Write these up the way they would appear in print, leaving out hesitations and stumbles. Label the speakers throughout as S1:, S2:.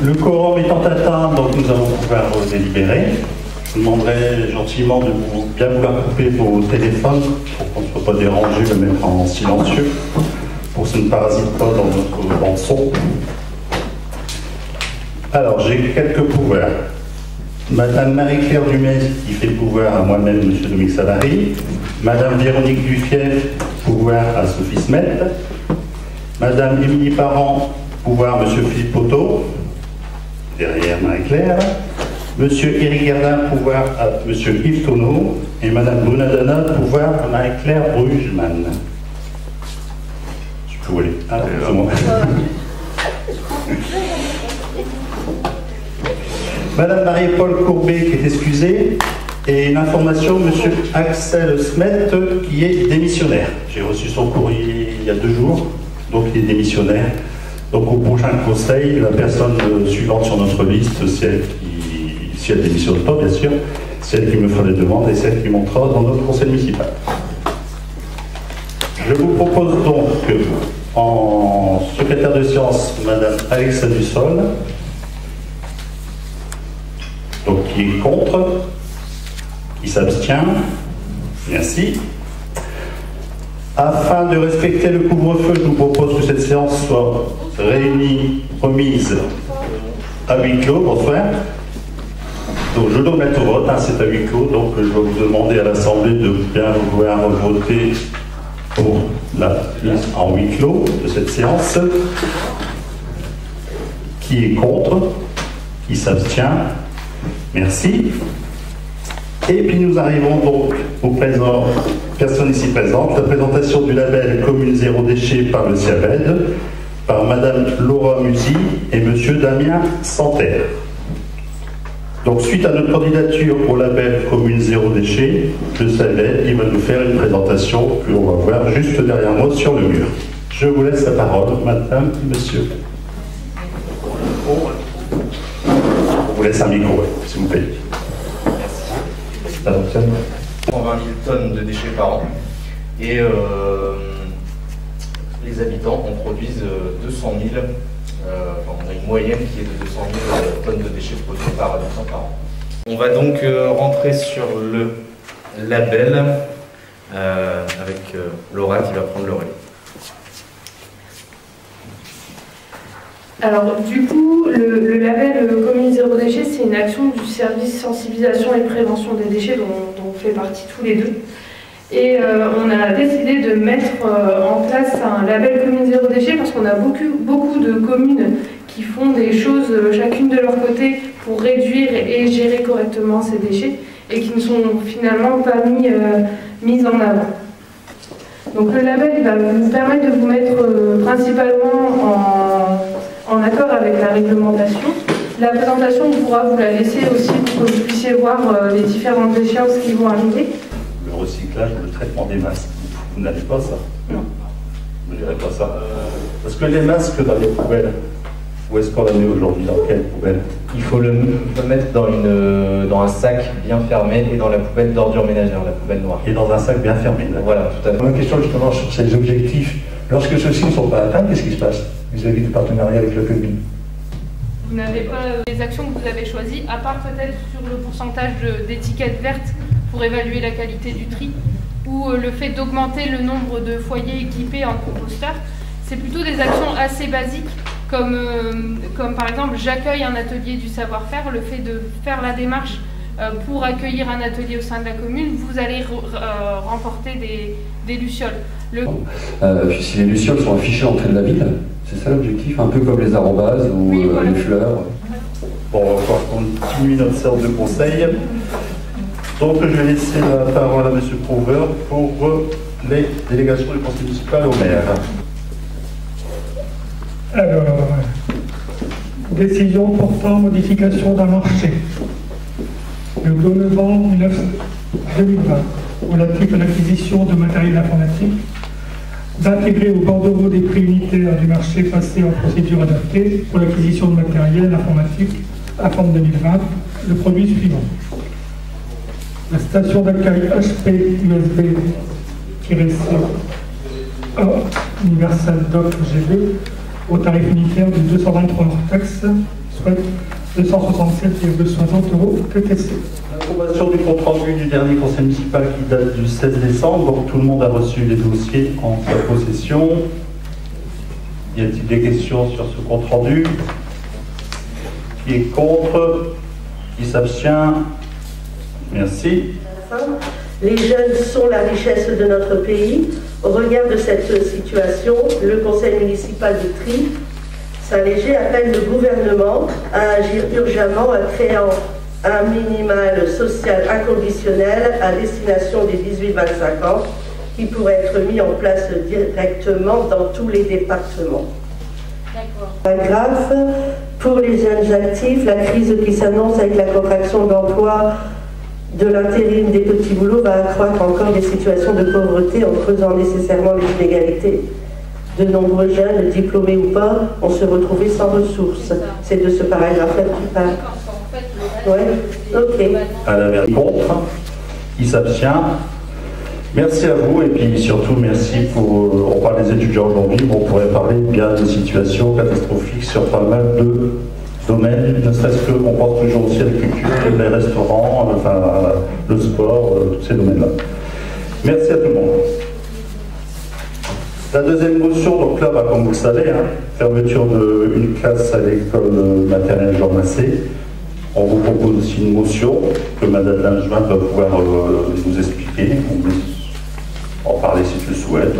S1: Le quorum étant atteint, donc nous allons pouvoir délibérer. Je vous demanderai gentiment de bien vouloir couper vos téléphones pour qu'on ne soit pas dérangé, de mettre en silencieux pour que ça ne parasite pas dans le son. Alors, j'ai quelques pouvoirs. Madame Marie-Claire Dumais qui fait pouvoir à moi-même, Monsieur Dominique Savary. Madame Véronique Duffier, pouvoir à Sophie Smet. Madame Émilie Parent, pouvoir Monsieur Philippe Poteau, derrière Marie-Claire. Monsieur Éric Gardin, pouvoir à Monsieur Yves Tonneau. Et Madame Brunadana, pouvoir à Marie-Claire Brugeman. Je peux aller. Ah, c'est moi. Madame Marie-Paul Courbet qui est excusée, et une information, Monsieur Axel Smet qui est démissionnaire. J'ai reçu son courrier il y a 2 jours, donc il est démissionnaire. Donc au prochain conseil, la personne suivante sur notre liste, c'est elle qui, si elle ne démissionne pas bien sûr, c'est elle qui me fera les demandes et c'est elle qui montera dans notre conseil municipal. Je vous propose donc en secrétaire de séance, Madame Alexa Dussol. Donc, qui est contre? Qui s'abstient? Merci. Afin de respecter le couvre-feu, je vous propose que cette séance soit remise à huis clos. Bonsoir. Donc, je dois mettre au vote, c'est à huis clos, donc je vais vous demander à l'Assemblée de bien vouloir voter pour la mise en huis clos de cette séance. Qui est contre? Qui s'abstient? Merci. Et puis nous arrivons donc aux personnes ici présentes. La présentation du label Commune Zéro Déchet par le CIABED, par Madame Laura Musi et Monsieur Damien Santerre. Donc suite à notre candidature au label Commune Zéro Déchet, le CIABED, il va nous faire une présentation que l'on va voir juste derrière moi sur le mur. Je vous laisse la parole, Madame et Monsieur. Je vous laisse un micro, s'il vous plaît.
S2: Merci. Ça fonctionne. 120 000 tonnes de déchets par an. Et les habitants en produisent 200 000. On a une moyenne qui est de 200 000 tonnes de déchets produits par habitant par an. On va donc rentrer sur le label avec Laura qui va prendre le relais.
S3: Alors du coup, le label Commune Zéro Déchet, c'est une action du service sensibilisation et prévention des déchets dont on fait partie tous les deux. Et on a décidé de mettre en place un label Commune Zéro Déchet parce qu'on a beaucoup de communes qui font des choses chacune de leur côté pour réduire et gérer correctement ces déchets et qui ne sont finalement pas mises en avant. Donc le label va nous permettre de vous mettre principalement en accord avec la réglementation. La présentation, on pourra vous la laisser aussi pour que vous puissiez voir les différentes échéances qui vont arriver.
S1: Le recyclage, le traitement des masques, vous n'avez pas ça?
S3: Non.
S1: Vous n'avez pas ça? Parce que les masques dans les poubelles, où est-ce qu'on les met aujourd'hui? Dans quelle poubelle?
S2: Il faut le mettre dans un sac bien fermé et dans la poubelle d'ordures ménagères, la poubelle noire.
S1: Et dans un sac bien fermé.
S2: Voilà, tout à fait.
S4: Ma question justement sur ces objectifs, lorsque ceux-ci ne sont pas atteints, qu'est-ce qui se passe vis-à-vis du partenariat avec le commune?
S3: Vous n'avez pas les actions que vous avez choisies, à part peut-être sur le pourcentage d'étiquettes vertes pour évaluer la qualité du tri, ou le fait d'augmenter le nombre de foyers équipés en composteurs. C'est plutôt des actions assez basiques, comme par exemple j'accueille un atelier du savoir-faire, le fait de faire la démarche pour accueillir un atelier au sein de la commune, vous allez remporter des lucioles.
S5: Puis si les lucioles sont affichées à l'entrée de la ville, c'est ça l'objectif, un peu comme les arrobases ou oui, voilà. Les fleurs.
S1: Bon, on va pouvoir continuer notre séance de conseil. Donc je vais laisser la parole à M. Prouver pour les délégations du conseil municipal au maire.
S6: Alors, décision portant modification d'un marché. Le 2 novembre 2020, relatif à l'acquisition de matériel informatique, d'intégrer au bordereau des prix unitaires du marché passé en procédure adaptée pour l'acquisition de matériel informatique à fin 2020, le produit suivant. La station d'accueil HP USB-C Universal Dock G2 au tarif unitaire de 223 hors taxe, soit 267,60 € TTC.
S1: L'approbation du compte rendu du dernier conseil municipal qui date du 16 décembre, donc tout le monde a reçu les dossiers en sa possession. Y a-t-il des questions sur ce compte rendu? Qui est contre? Qui s'abstient? Merci.
S7: Les jeunes sont la richesse de notre pays. Au regard de cette situation, le conseil municipal de Trie, Saint-Léger, appelle le gouvernement à agir urgemment en créant un minimal social inconditionnel à destination des 18-25 ans qui pourrait être mis en place directement dans tous les départements. Paragraphe. Pour les jeunes actifs, la crise qui s'annonce avec la contraction d'emploi de l'intérim des petits boulots va accroître encore des situations de pauvreté en creusant nécessairement les inégalités. De nombreux jeunes, diplômés ou pas, vont se retrouver sans ressources. C'est de ce paragraphe-là qui parle. Oui, ok.
S1: À la contre, qui s'abstient. Merci à vous et puis surtout merci pour, on parle des étudiants aujourd'hui, mais on pourrait parler bien de situations catastrophiques sur pas mal de domaines, ne serait-ce qu'on pense toujours aussi à la culture, les restaurants, enfin le sport, tous ces domaines-là. Merci à tout le monde. La deuxième motion, donc là, comme vous le savez, fermeture d'une classe à l'école maternelle Jean Massé. On vous propose aussi une motion que Madame Langevin va pouvoir nous expliquer. On va en parler si tu le souhaites.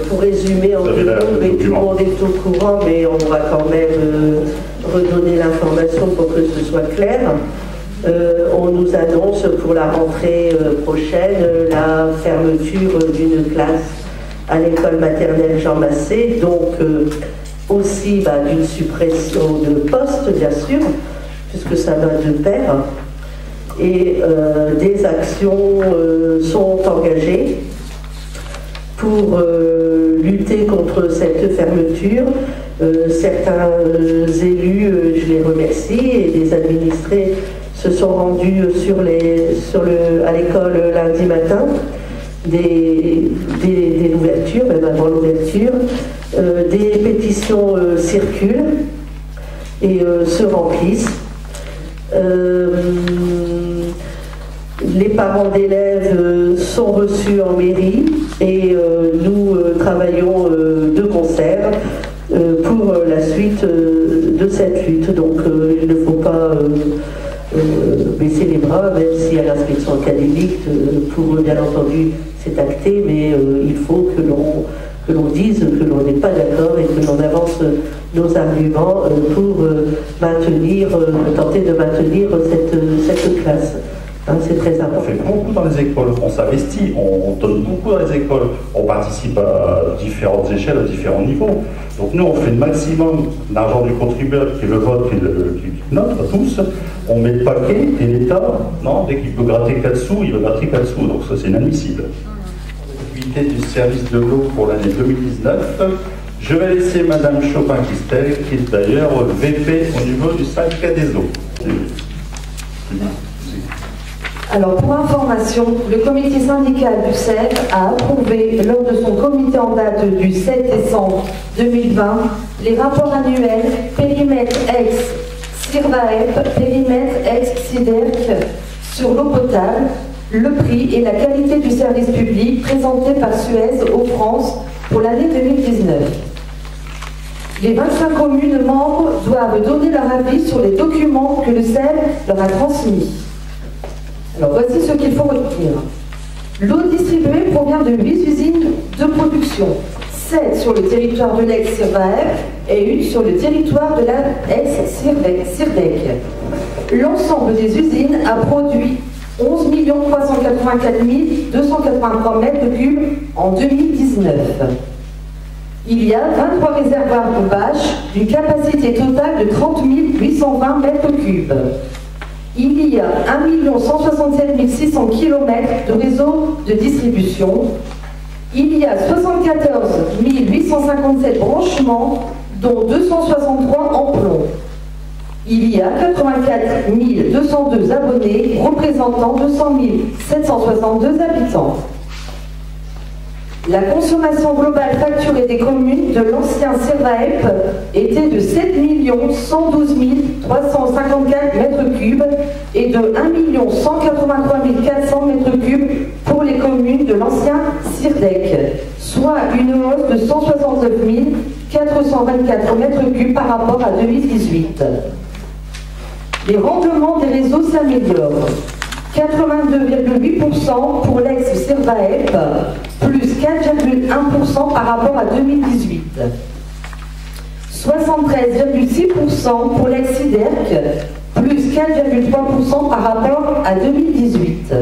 S7: Pour résumer, en deux mots, mais tout le monde est au courant, mais on va quand même redonner l'information pour que ce soit clair. On nous annonce pour la rentrée prochaine la fermeture d'une classe à l'école maternelle Jean Massé, donc aussi d'une suppression de postes, bien sûr, puisque ça va de pair, et des actions sont engagées pour lutter contre cette fermeture. Certains élus, je les remercie, et des administrés se sont rendus à l'école lundi matin, dès l'ouverture, même avant l'ouverture. Des pétitions circulent et se remplissent. Les parents d'élèves sont reçus en mairie et nous travaillons de concert pour la suite de cette lutte. Donc il ne faut pas baisser les bras, même si à l'inspection académique, pour eux bien entendu c'est acté, mais il faut que l'on dise que l'on n'est pas d'accord et que l'on avance nos arguments pour tenter de maintenir cette classe. C'est très important.
S1: On fait beaucoup dans les écoles, on s'investit, on donne beaucoup dans les écoles, on participe à différentes échelles, à différents niveaux. Donc nous, on fait le maximum d'argent du contribuable, qui est le vote, qui est notre, tous. On met le paquet, et l'État, non, dès qu'il peut gratter 4 sous, il va gratter 4 sous. Donc ça, c'est inadmissible. Activité du service de l'eau pour l'année 2019. Je vais laisser Madame Chopin-Kistel, qui est d'ailleurs VP au niveau du syndicat des eaux.
S8: Alors, pour information, le comité syndical du CEV a approuvé, lors de son comité en date du 7 décembre 2020, les rapports annuels périmètre ex-CIRVAEP, périmètre ex-SIDERC sur l'eau potable, le prix et la qualité du service public présentés par Suez aux France pour l'année 2019. Les 25 communes membres doivent donner leur avis sur les documents que le CEV leur a transmis. Alors voici ce qu'il faut retenir. L'eau distribuée provient de 8 usines de production, 7 sur le territoire de l'ex-CIRVAEP et 1 sur le territoire de la ex-SIRDEC. L'ensemble des usines a produit 11 384 283 m3 en 2019. Il y a 23 réservoirs de bâches d'une capacité totale de 30 820 m3. Il y a 1 167 600 km de réseau de distribution. Il y a 74 857 branchements, dont 263 en plomb. Il y a 84 202 abonnés, représentant 200 762 habitants. La consommation globale facturée des communes de l'ancien CERVAEP était de 7 112 354 m3 et de 1 183 400 m3 pour les communes de l'ancien CIRDEC, soit une hausse de 169 424 m3 par rapport à 2018. Les rendements des réseaux s'améliorent. 82,8% pour l'ex-CERVAEP, plus 4,1% par rapport à 2018. 73,6% pour l'ex-CIDERC, plus 4,3% par rapport à 2018.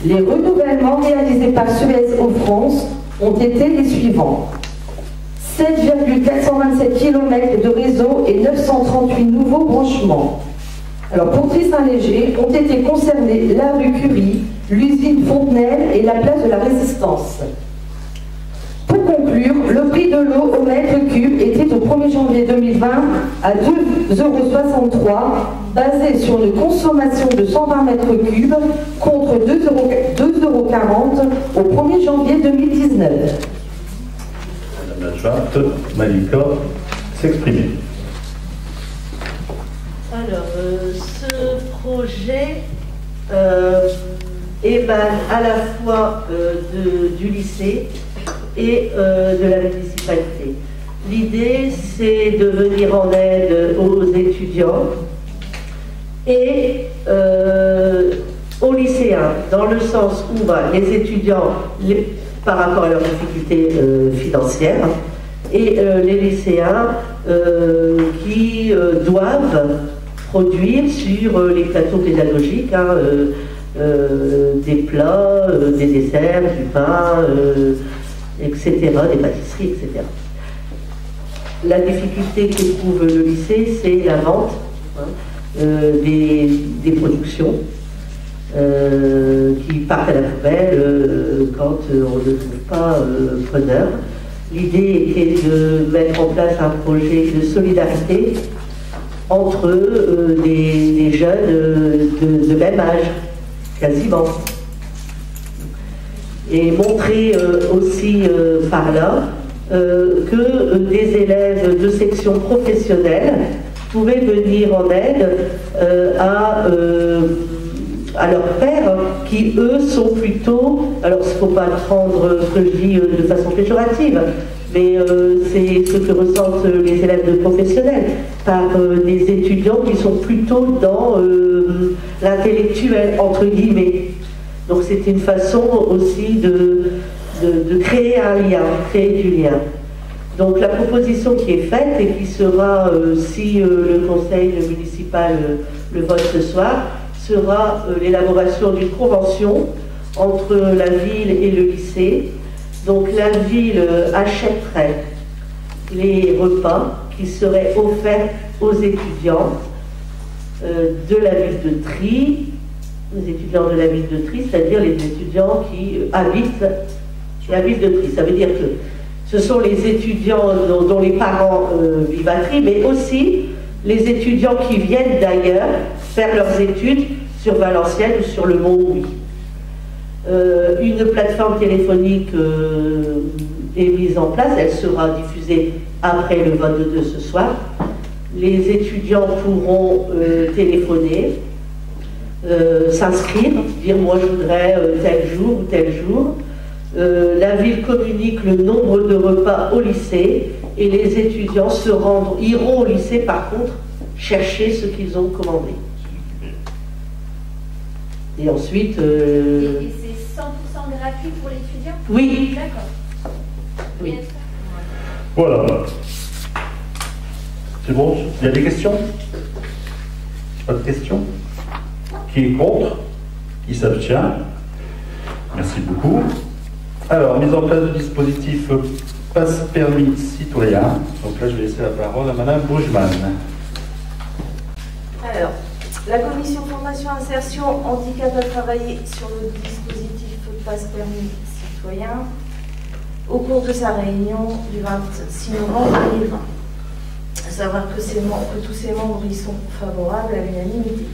S8: Les renouvellements réalisés par Suez Eau France ont été les suivants. 7,427 km de réseau et 938 nouveaux branchements. Alors pour Tristan-Léger ont été concernés la rue Curie, l'usine Fontenelle et la place de la Résistance. Pour conclure, le prix de l'eau au mètre cube était au 1er janvier 2020 à 2,63 €, basé sur une consommation de 120 mètres cubes contre 2,40 € au 1er janvier 2019.
S1: Madame l'adjointe Malika s'exprimer.
S7: Alors, ce projet émane à la fois du lycée et de la municipalité. L'idée, c'est de venir en aide aux étudiants et aux lycéens, dans le sens où les étudiants, par rapport à leurs difficultés financières, et les lycéens qui doivent produire sur les plateaux pédagogiques des plats, des desserts, du pain, etc., des pâtisseries, etc. La difficulté qu'éprouve le lycée, c'est la vente des productions qui partent à la poubelle quand on ne trouve pas preneur. L'idée était de mettre en place un projet de solidarité entre des jeunes de même âge, quasiment. Et montrer aussi par là que des élèves de section professionnelle pouvaient venir en aide à leurs pairs qui, eux, sont plutôt... Alors, il ne faut pas prendre ce que je dis de façon péjorative, mais c'est ce que ressentent les élèves de professionnels, par des étudiants qui sont plutôt dans l'intellectuel, entre guillemets. Donc c'est une façon aussi de créer un lien, créer du lien. Donc la proposition qui est faite et qui sera, si le conseil municipal le vote ce soir, sera l'élaboration d'une convention entre la ville et le lycée. Donc la ville achèterait les repas qui seraient offerts aux étudiants de la ville de Trie, les étudiants de la ville de Trie, c'est-à-dire les étudiants qui habitent la ville de Trie. Ça veut dire que ce sont les étudiants dont les parents vivent à Trie, mais aussi les étudiants qui viennent d'ailleurs faire leurs études sur Valenciennes ou sur le Mont-Louis. Une plateforme téléphonique est mise en place, elle sera diffusée après le vote de ce soir. Les étudiants pourront téléphoner, s'inscrire, dire moi je voudrais tel jour ou tel jour. La ville communique le nombre de repas au lycée et les étudiants iront au lycée par contre chercher ce qu'ils ont commandé. Et ensuite...
S9: Et c'est 100% gratuit pour l'étudiant?
S7: Oui.
S9: D'accord.
S7: Oui.
S1: Voilà. C'est bon? Il y a des questions? Pas de questions? Qui est contre? Qui s'abstient? Merci beaucoup. Alors, mise en place du dispositif passe-permis citoyen. Donc là, je vais laisser la parole à Madame Boujman.
S8: Alors, la commission formation insertion handicap a travaillé sur le dispositif passe-permis citoyen au cours de sa réunion du 26 novembre 2020. À savoir que tous ces membres y sont favorables à l'unanimité.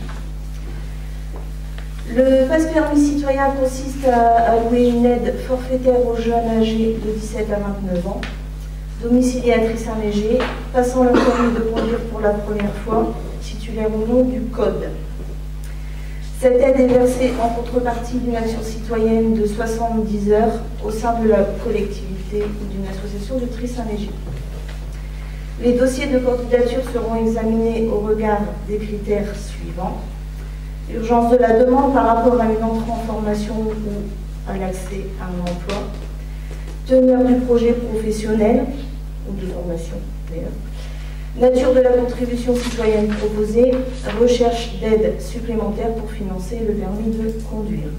S8: Le passe permis citoyen consiste à allouer une aide forfaitaire aux jeunes âgés de 17 à 29 ans, domiciliés à Tris-Saint-Léger, passant le permis de conduire pour la première fois, titulaire ou non du code. Cette aide est versée en contrepartie d'une action citoyenne de 70 heures au sein de la collectivité ou d'une association de Tris-Saint-Léger. Les dossiers de candidature seront examinés au regard des critères suivants. L'urgence de la demande par rapport à une entrée en formation ou à l'accès à un emploi, teneur du projet professionnel ou de formation d'ailleurs, nature de la contribution citoyenne proposée, recherche d'aide supplémentaire pour financer le permis de conduire.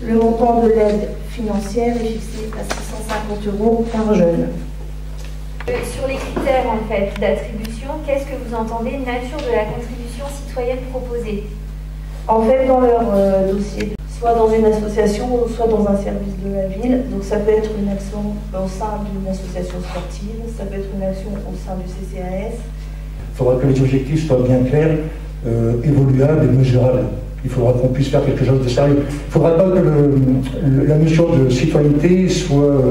S8: Le montant de l'aide financière est fixé à 650 € par jeune.
S9: Sur les critères en fait d'attribution, qu'est-ce que vous entendez nature de la contribution citoyenne proposée?
S8: En fait, dans leur dossier, soit dans une association, soit dans un service de la ville. Donc ça peut être une action au sein d'une association sportive, ça peut être une action au sein du CCAS.
S4: Il faudra que les objectifs soient bien clairs, évoluables et mesurables. Il faudra qu'on puisse faire quelque chose de sérieux. Il ne faudra pas que la notion de citoyenneté soit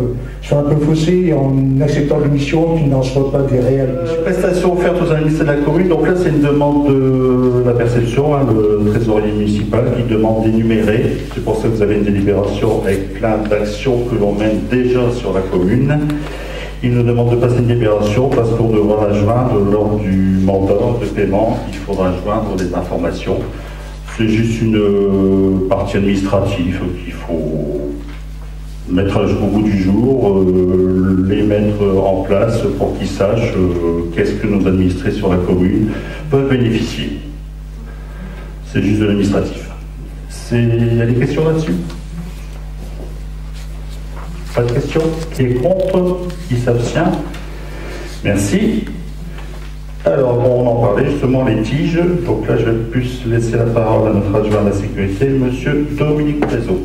S4: un peu faussée en acceptant des missions qui n'en soient pas des réelles.
S1: Prestations offertes aux administrés de la commune. Donc là, c'est une demande de la perception, le trésorier municipal qui demande d'énumérer. C'est pour ça que vous avez une délibération avec plein d'actions que l'on mène déjà sur la commune. Il nous demande de passer une délibération parce qu'on devra la joindre lors du mandat de paiement. Il faudra joindre des informations. C'est juste une partie administrative qu'il faut mettre au bout du jour, les mettre en place pour qu'ils sachent qu'est-ce que nos administrés sur la commune peuvent bénéficier. C'est juste de l'administratif. Il y a des questions là-dessus? Pas de questions? Qui est contre? Qui s'abstient? Merci. Alors, on en parlait justement, les tiges. Donc là, je vais plus laisser la parole à notre adjoint de la sécurité, monsieur Dominique Prézot.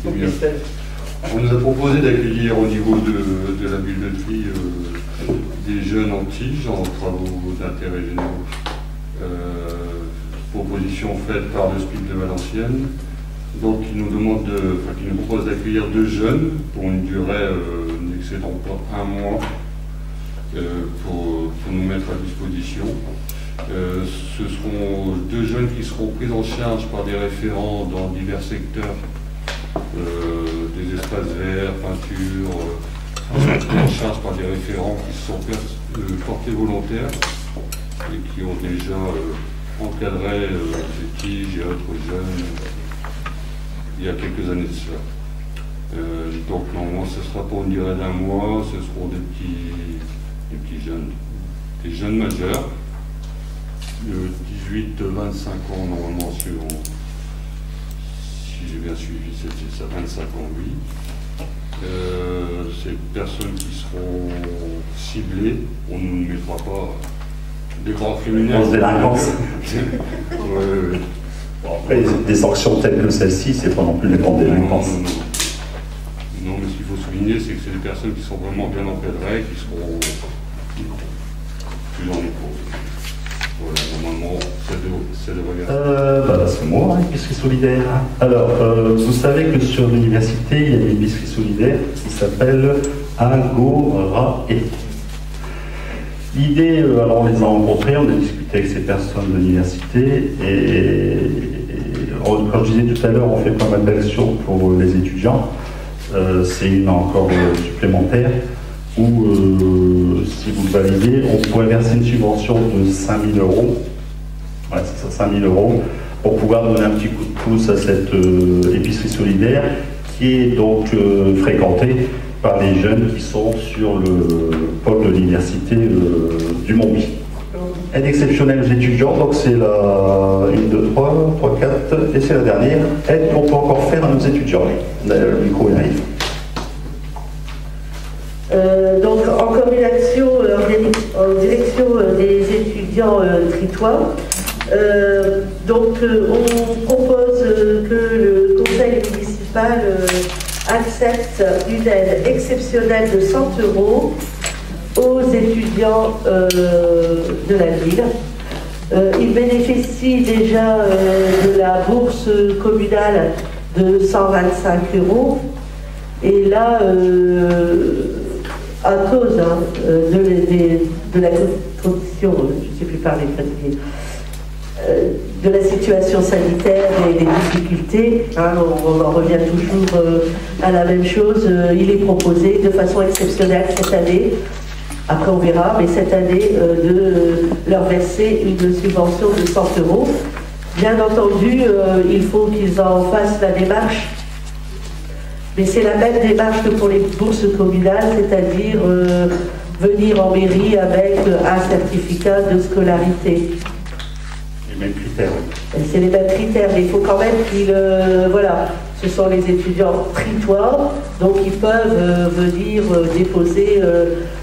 S10: On nous a proposé d'accueillir au niveau de la billetterie des jeunes en tige, en travaux d'intérêt généraux. Proposition faite par le SPIC de Valenciennes. Donc, il nous propose d'accueillir 2 jeunes pour une durée n'excédant pas 1 mois. Pour nous mettre à disposition. Ce seront 2 jeunes qui seront pris en charge par des référents dans divers secteurs, des espaces verts, peinture, pris en charge par des référents qui sont portés volontaires et qui ont déjà encadré des tiges et autres jeunes il y a quelques années de cela. Donc normalement ce sera pour une durée d'1 mois, ce seront des petits jeunes, des jeunes majeurs, de 18-25 ans normalement, si j'ai bien suivi, c'est ça, 25 ans, oui. Ces personnes qui seront ciblées, on ne mettra pas des grands criminels.
S1: Grosse délinquance.
S10: Ouais.
S1: Bon, après, des sanctions telles que celle-ci, c'est pas non plus des grandes délinquances.
S10: Non, mais ce qu'il faut souligner, c'est que c'est des personnes qui sont vraiment bien encadrées, qui seront plus en écho. Voilà, normalement, ça devrait
S1: c'est moi, épicerie solidaire. Alors, vous savez que sur l'université, il y a une épicerie solidaire qui s'appelle Agorae. L'idée, alors on les a rencontrés, on a discuté avec ces personnes de l'université et comme je disais tout à l'heure, on fait pas mal d'actions pour les étudiants. C'est une encore supplémentaire où, si vous le validez, on pourrait verser une subvention de 5 000 €. Ouais, c'est ça, 5 000 € pour pouvoir donner un petit coup de pouce à cette épicerie solidaire qui est donc fréquentée par les jeunes qui sont sur le pôle de l'université du Mont-Bui. Aide exceptionnelle aux étudiants, donc c'est la 1, 2, 3, 4, et c'est la dernière aide qu'on peut encore faire à nos étudiants. Le micro est arrive.
S7: Donc encore une action en direction des étudiants tritois. On propose que le conseil municipal accepte une aide exceptionnelle de 100 € aux étudiants de la ville Il bénéficie déjà de la bourse communale de 125 €. Et là, à cause de la condition, je ne sais plus parler fatigué, de la situation sanitaire et des difficultés, hein, on en revient toujours à la même chose, il est proposé de façon exceptionnelle cette année, après on verra, mais cette année de leur verser une subvention de 100 €. Bien entendu, il faut qu'ils en fassent la démarche, mais c'est la même démarche que pour les bourses communales, c'est-à-dire venir en mairie avec un certificat de scolarité.
S1: Les mêmes critères.
S7: C'est les mêmes critères, mais il faut quand même qu'ils... voilà, ce sont les étudiants tritoires, donc ils peuvent venir déposer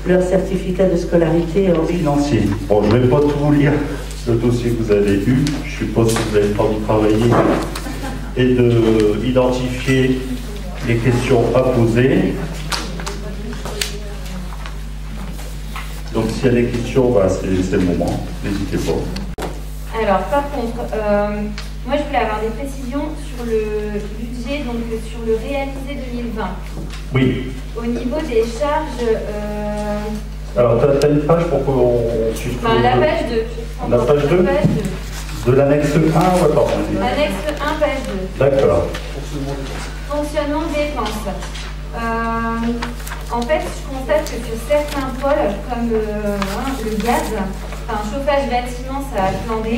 S7: leur certificat de scolarité en
S1: financier. Bon, je ne vais pas tout vous lire, le dossier que vous avez eu. Je suppose que vous avez le temps de travailler et d'identifier les questions à poser. Donc s'il y a des questions, bah, c'est le moment, n'hésitez pas.
S9: Alors par contre, moi je voulais avoir des précisions sur le budget, donc sur le réalisé 2020.
S1: Oui.
S9: Au niveau des charges...
S1: Alors tu as une page pour qu'on suive.
S9: La page 2.
S1: La page 2 de l'annexe 1 ou attends.
S9: Annexe 1, page 2.
S1: D'accord.
S9: Fonctionnement dépenses. En fait, je constate que sur certains pôles, comme le gaz, enfin chauffage bâtiment, ça a flambé.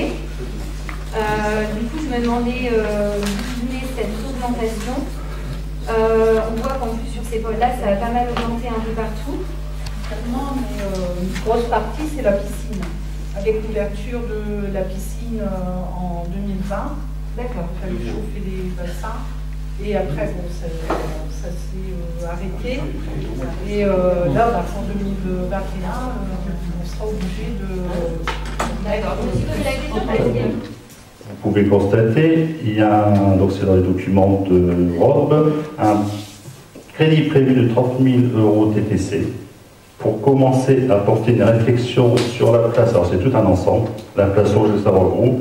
S9: Du coup, je me demandais d'où venait cette augmentation. On voit qu'en plus sur ces pôles-là, ça a pas mal augmenté un peu partout.
S11: Non, mais une grosse partie, c'est la piscine. Avec l'ouverture de la piscine en 2020,
S9: d'accord.
S11: Il a fallu chauffer les bassins. Et après, bon, ça s'est arrêté. Et là, en 2021, on sera obligé de...
S9: D'accord.
S1: Vous pouvez constater, il y a, donc c'est dans les documents de Rob, un crédit prévu de 30 000 € TTC pour commencer à porter une réflexion sur la place. Alors c'est tout un ensemble, la place Auge-Sarreau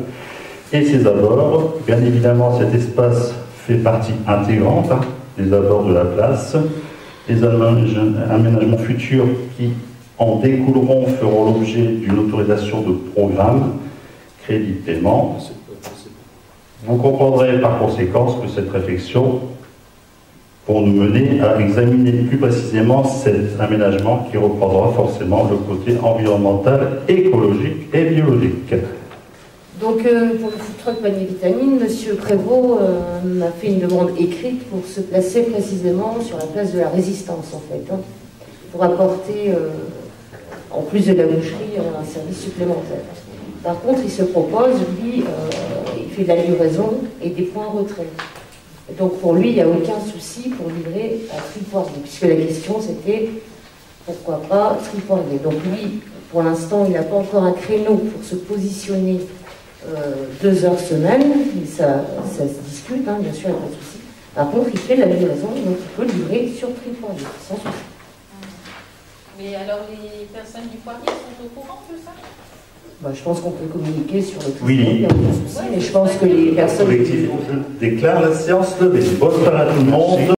S1: et ses abords. Bien évidemment, cet espace fait partie intégrante des abords de la place. Les aménagements futurs qui en découleront feront l'objet d'une autorisation de programme, crédit de paiement. Vous comprendrez par conséquent que cette réflexion pour nous mener à examiner plus précisément cet aménagement qui reprendra forcément le côté environnemental, écologique et biologique.
S12: Donc pour le food truck panier vitamine, M. Prévost m'a fait une demande écrite pour se placer précisément sur la place de la Résistance en fait, hein, pour apporter, en plus de la boucherie, un service supplémentaire. Par contre, il se propose, lui, il fait de la livraison et des points retrait. Donc pour lui, il n'y a aucun souci pour livrer à Tripoirier, puisque la question c'était pourquoi pas Tripoirier. Donc lui, pour l'instant, il n'a pas encore un créneau pour se positionner 2 heures semaine, ça se discute, hein, bien sûr, il n'y a pas de souci. Par contre, il fait de la livraison, donc il peut livrer sur Tripoirier, sans souci.
S11: Mais alors les personnes du foyer sont au courant de ça?
S12: Bah, je pense qu'on peut communiquer sur le
S1: oui.
S12: Il n'y a aucun souci, mais je pense que les personnes...
S1: Le collectif déclare la séance levée. Bonne soirée à tout le monde.